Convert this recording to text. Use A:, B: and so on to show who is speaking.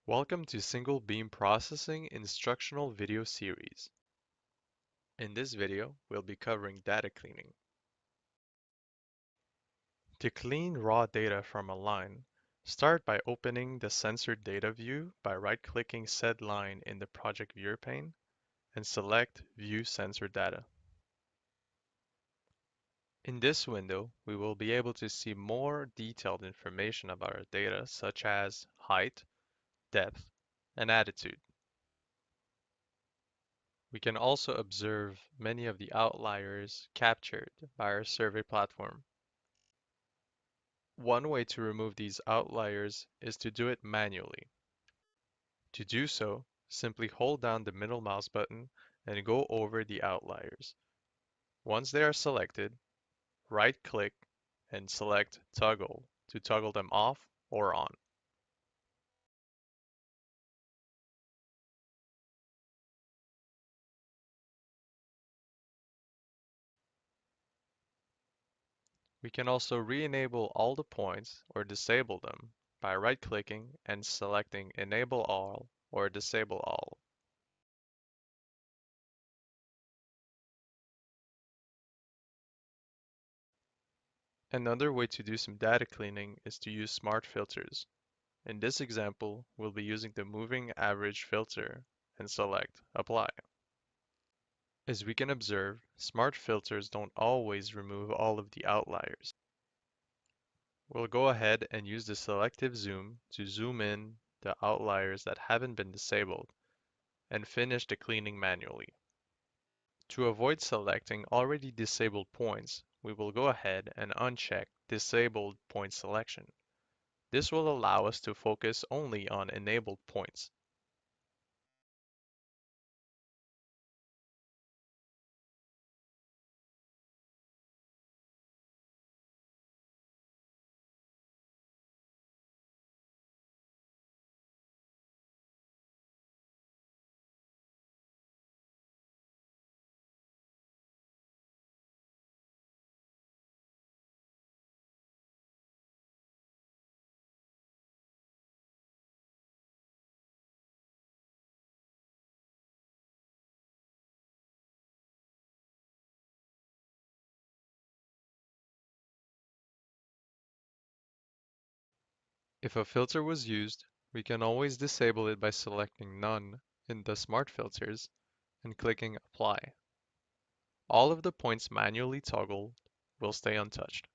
A: Welcome to Single Beam Processing Instructional Video Series. In this video, we'll be covering data cleaning. To clean raw data from a line, start by opening the Sensor Data view by right-clicking said line in the Project Viewer pane and select View Sensor Data. In this window, we will be able to see more detailed information about our data such as height, depth, and attitude. We can also observe many of the outliers captured by our survey platform. One way to remove these outliers is to do it manually. To do so, simply hold down the middle mouse button and go over the outliers. Once they are selected, right-click and select Toggle to toggle them off or on. We can also re-enable all the points or disable them by right-clicking and selecting Enable All or Disable All. Another way to do some data cleaning is to use smart filters. In this example, we'll be using the moving average filter and select Apply. As we can observe, smart filters don't always remove all of the outliers. We'll go ahead and use the selective zoom to zoom in the outliers that haven't been disabled and finish the cleaning manually. To avoid selecting already disabled points, we will go ahead and uncheck Disabled Point Selection. This will allow us to focus only on enabled points. If a filter was used, we can always disable it by selecting None in the Smart Filters and clicking Apply. All of the points manually toggled will stay untouched.